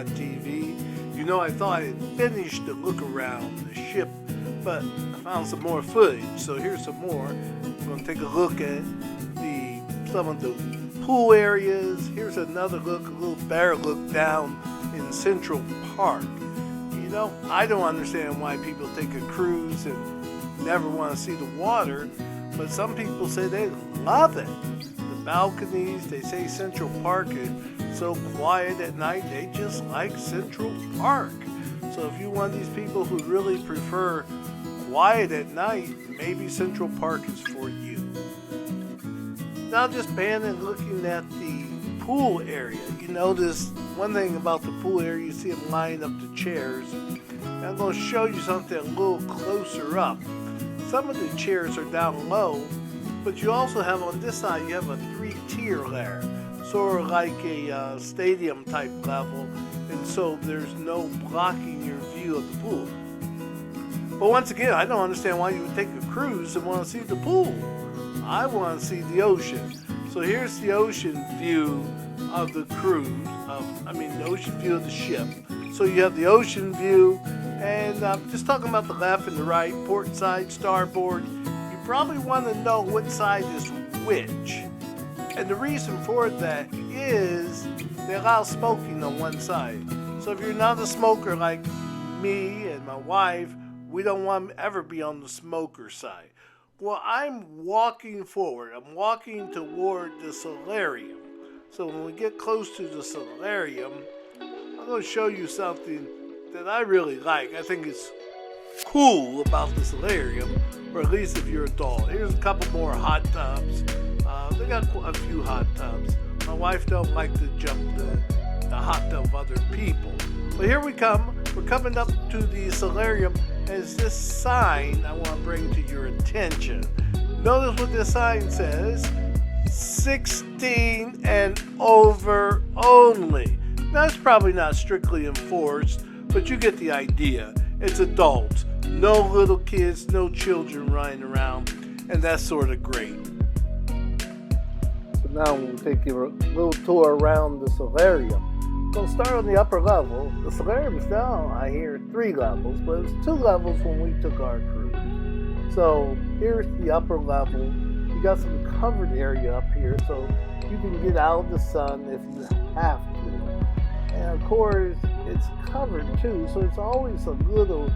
TV. You know, I thought I had finished the look around the ship, but I found some more footage. So here's some more. We're going to take a look at some of the pool areas. Here's another look, a little better look down in Central Park. You know, I don't understand why people take a cruise and never want to see the water, but some people say they love it. The balconies, they say Central Park is so quiet at night, they just like Central Park. So if you're one of these people who really prefer quiet at night, maybe Central Park is for you. Now just panning and looking at the pool area. You notice one thing about the pool area, you see them lining up the chairs. And I'm going to show you something a little closer up. Some of the chairs are down low, but you also have on this side, you have a 3-tier layer, sort of like a stadium type level, and so there's no blocking your view of the pool. But once again, I don't understand why you would take a cruise and want to see the pool. I want to see the ocean. So here's the ocean view of the cruise, the ocean view of the ship. So you have the ocean view, and I'm just talking about the left and the right, port side, starboard. You probably want to know what side is which. And the reason for that is they allow smoking on one side. So if you're not a smoker like me and my wife, we don't want to ever be on the smoker side. Well, I'm walking forward. I'm walking toward the solarium. So when we get close to the solarium, I'm going to show you something that I really like. I think it's cool about the solarium, or at least if you're a adult. Here's a couple more hot tubs. They got a few hot tubs. My wife don't like to jump the hot tub of other people. But here we come. We're coming up to the solarium. As this sign I want to bring to your attention. Notice what this sign says: 16 and over only. Now, it's probably not strictly enforced, but you get the idea. It's adults, no little kids, no children running around, and that's sort of great. So now we'll take you a little tour around the solarium. We'll start on the upper level. The solarium is now, I hear, 3 levels, but it was 2 levels when we took our cruise. So here's the upper level. You got some covered area up here, so you can get out of the sun if you have to. And of course, it's covered too, so it's always a little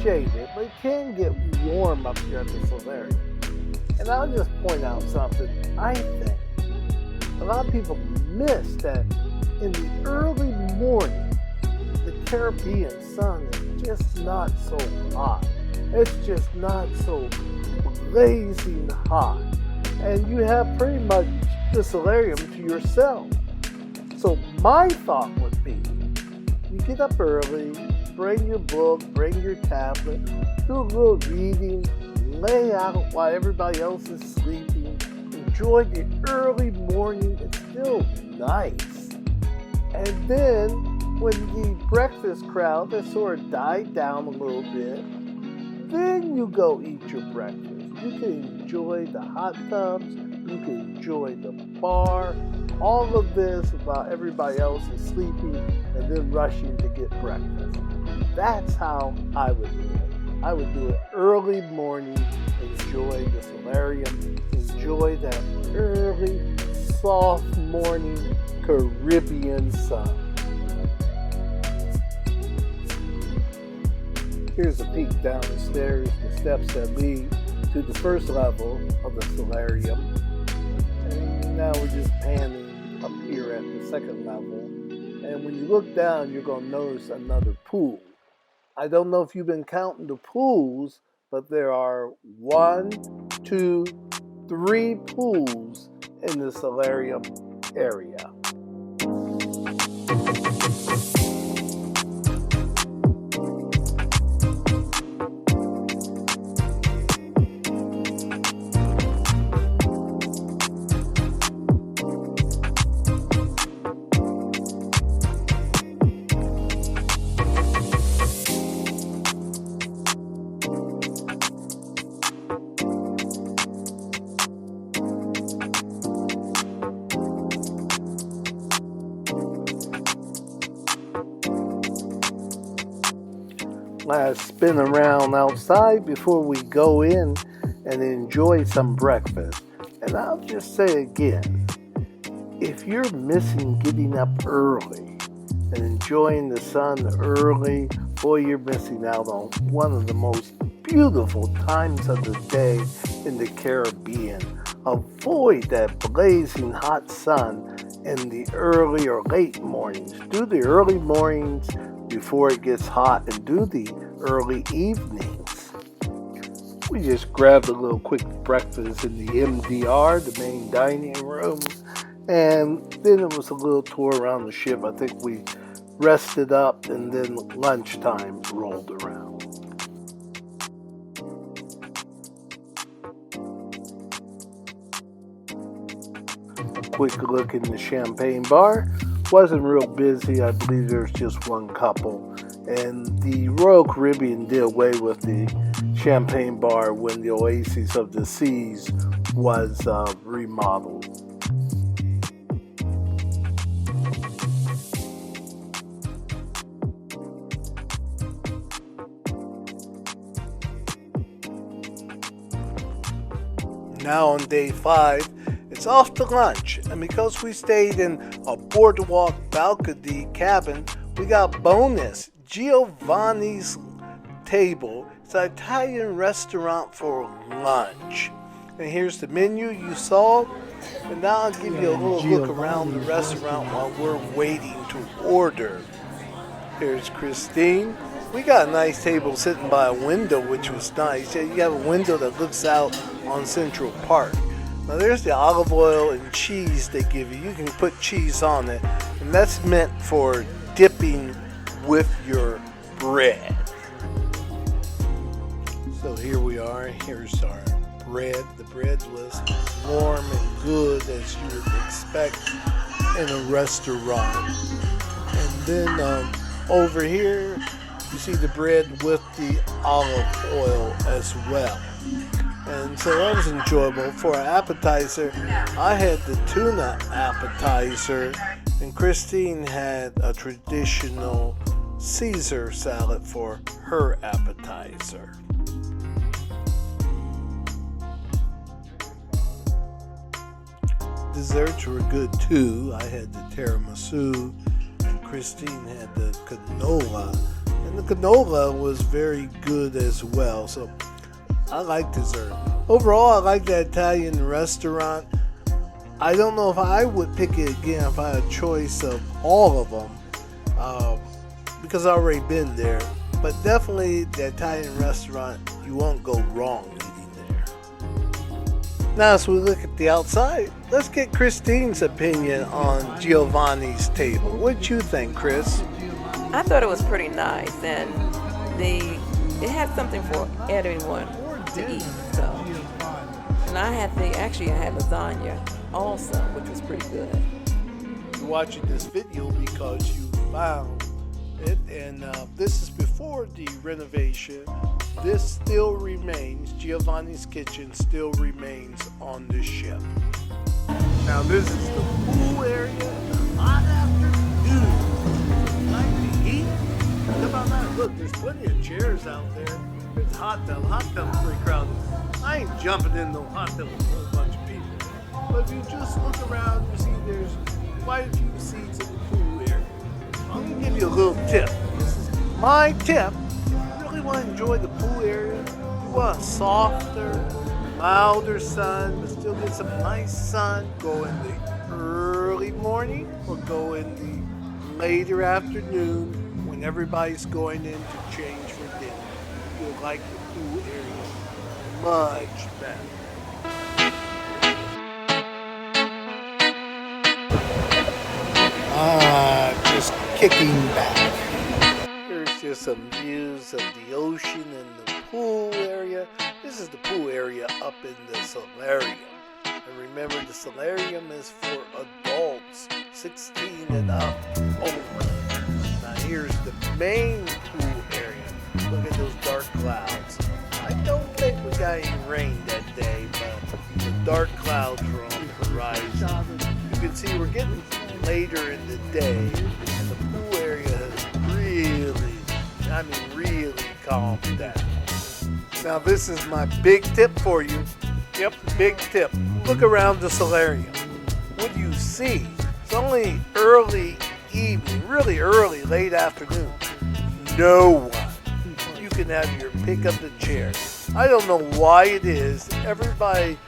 shaded, but it can get warm up here at the solarium. And I'll just point out something. I think a lot of people miss that in the early morning, the Caribbean sun is just not so hot. It's just not so blazing hot. And you have pretty much the solarium to yourself. So my thought would be, you get up early, bring your book, bring your tablet, do a little reading, lay out while everybody else is sleeping, enjoy the early morning. It's still nice. And then when the breakfast crowd has sort of died down a little bit, then you go eat your breakfast. You can enjoy the hot tubs, you can enjoy the bar, all of this while everybody else is sleeping and then rushing to get breakfast. That's how I would do it. I would do it early morning, enjoy the solarium, enjoy that early, soft morning Caribbean sun. Here's a peek down the stairs, the steps that lead to the first level of the solarium. And now we're just panning up here at the second level. And when you look down, you're going to notice another pool. I don't know if you've been counting the pools, but there are 1, 2, 3 pools in the solarium area. last spin around outside before we go in and enjoy some breakfast. And I'll just say again, if you're missing getting up early and enjoying the sun early, boy, you're missing out on one of the most beautiful times of the day in the Caribbean. Avoid that blazing hot sun in the early or late mornings. Do the early mornings before it gets hot and do the early evenings. We just grabbed a little quick breakfast in the MDR, the main dining room, and then it was a little tour around the ship. I think we rested up and then lunchtime rolled around. Quick look in the champagne bar. Wasn't real busy. I believe there's just one couple. And the Royal Caribbean did away with the champagne bar when the Oasis of the Seas was remodeled. Now on day 5, it's off to lunch, and because we stayed in a boardwalk balcony cabin, we got bonus Giovanni's Table. It's an Italian restaurant for lunch. And here's the menu you saw, and now I'll give you a little look around the restaurant while we're waiting to order. Here's Christine. We got a nice table sitting by a window, which was nice. You have a window that looks out on Central Park. Now there's the olive oil and cheese they give you. You can put cheese on it, and that's meant for dipping with your bread. So here we are. Here's our bread. The bread was warm and good as you would expect in a restaurant. And then over here, you see the bread with the olive oil as well. And so that was enjoyable. For an appetizer, I had the tuna appetizer, and Christine had a traditional Caesar salad for her appetizer. Desserts were good too. I had the tiramisu, and Christine had the canola. And the canola was very good as well. So I like dessert. Overall, I like that Italian restaurant. I don't know if I would pick it again if I had a choice of all of them, because I've already been there. But definitely the Italian restaurant, you won't go wrong eating there. Now as we look at the outside, let's get Christine's opinion on Giovanni's Table. What'd you think, Chris? I thought it was pretty nice, and it had something for everyone to eat. So, and I had lasagna also, which was pretty good. You're watching this video because you found it, and this is before the renovation. This still remains, Giovanni's Kitchen still remains on the ship. Now this is the pool area in the hot afternoon. Like the heat. How about that? Look, there's plenty of chairs out there. It's hot tub. Hot tub's pretty crowded. I ain't jumping in no hot tub with a whole bunch of people. But if you just look around, you see there's quite a few seats in the pool area. I'm going to give you a little tip. This is my tip. If you really want to enjoy the pool area, you want a softer, milder sun, but still get some nice sun, go in the early morning or go in the later afternoon when everybody's going in to change for dinner. You'll like the pool area much better. Just kicking back. Here's just some views of the ocean and the pool area. This is the pool area up in the solarium. And remember, the solarium is for adults 16 and up over. Now here's the main pool area. Look at those dark clouds. I don't think we got any rain that day, but the dark clouds were on the horizon. You can see we're getting later in the day, and the pool area has really calm down. Now this is my big tip for you. Yep, big tip. Look around the solarium. What do you see? It's only early evening, really early, late afternoon. No one. You can have your pick up the chair. I don't know why it is. Everybody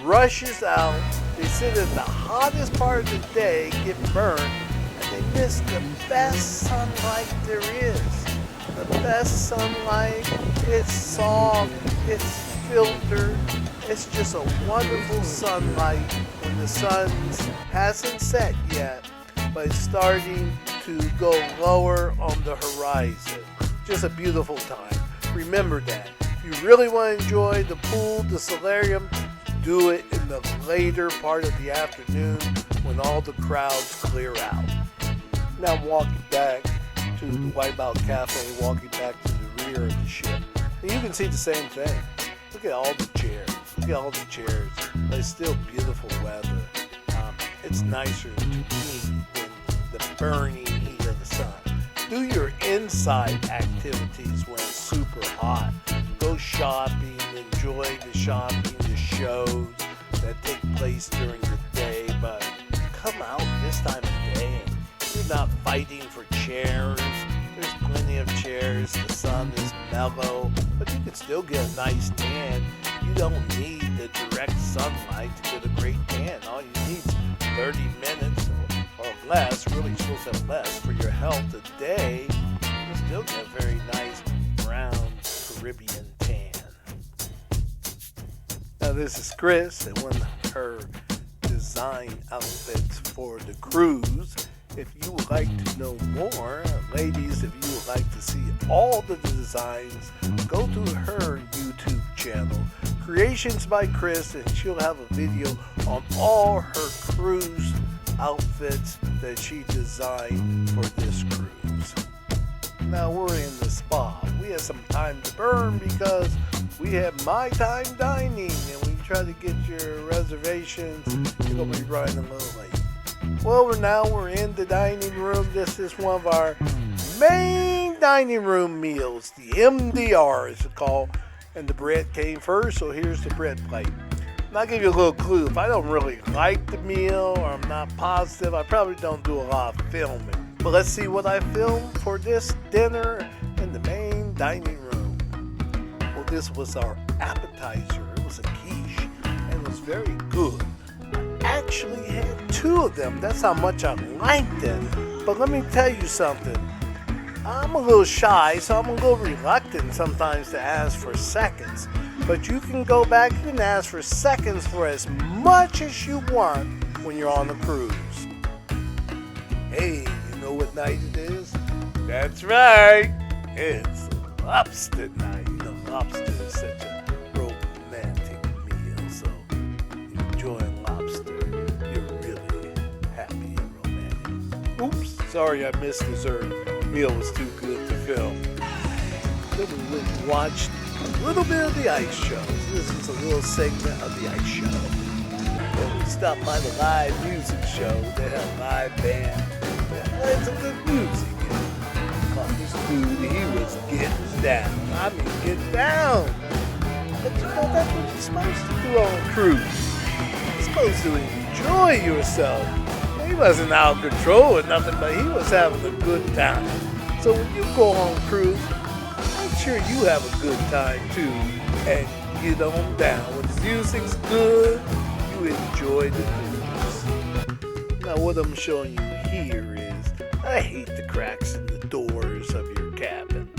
rushes out. They sit in the hottest part of the day, get burned, and they miss the best sunlight there is. The best sunlight, it's soft, it's filtered, it's just a wonderful sunlight when the sun hasn't set yet, but it's starting to go lower on the horizon. Just a beautiful time. Remember that. If you really want to enjoy the pool, the solarium, do it in the later part of the afternoon when all the crowds clear out. Now I'm walking back to the Wipeout Cafe, walking back to the rear of the ship. And you can see the same thing. Look at all the chairs. Look at all the chairs. But it's still beautiful weather. It's nicer to me than the burning heat of the sun. Do your inside activities when it's super hot. Go shopping, enjoy the shopping, the shows that take place during the day, but come out this time of day. You're not fighting for chairs. There's plenty of chairs. The sun is mellow, but you can still get a nice tan. You don't need the direct sunlight to get a great tan. All you need is 30 minutes or less, really supposed to have less for your health a day. You still get a very nice brown Caribbean tan. Now this is Chris and one of her design outfits for the cruise. If you would like to know more, ladies, if you would like to see all the designs, go to her YouTube channel, Creations by Chris, and she'll have a video on all her cruise outfits that she designed for this cruise. Now we're in the spa. We have some time to burn because we have My Time Dining, and we try to get your reservations. You're going to be running a little late. Well, we're in the dining room. This is one of our main dining room meals. The MDR is called. And the bread came first, so here's the bread plate. And I'll give you a little clue. If I don't really like the meal or I'm not positive, I probably don't do a lot of filming. But let's see what I filmed for this dinner in the main dining room. Well, this was our appetizer. It was a quiche, and it was very good. I actually had two of them. That's how much I liked it. But let me tell you something. I'm a little shy, so I'm a little reluctant sometimes to ask for seconds. But you can go back and ask for seconds for as much as you want when you're on the cruise. Hey, you know what night it is? That's right. It's lobster night. You know, lobster is such a romantic meal. So if you're enjoying lobster, you're really happy and romantic. Oops, sorry I missed dessert. Meal was too good to film. Then we went and watched a little bit of the ice show. This is a little segment of the ice show. Then we stopped by the live music show. They had a live band. They played some good music. And this dude, he was getting down. I mean, get down. But you know, that's what you're supposed to do on a cruise. You're supposed to enjoy yourself. He wasn't out of control or nothing, but he was having a good time. So when you go on a cruise, make sure you have a good time too, and get on down. When the music's good, you enjoy the cruise. Now what I'm showing you here is, I hate the cracks in the doors of your cabin.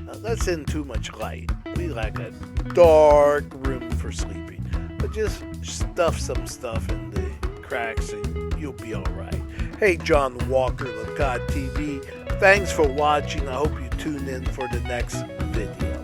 Now, that's in too much light. We like a dark room for sleeping, but just stuff some stuff in the cracks and you'll be all right. Hey, John Walker, LaCod TV. Thanks for watching. I hope you tune in for the next video.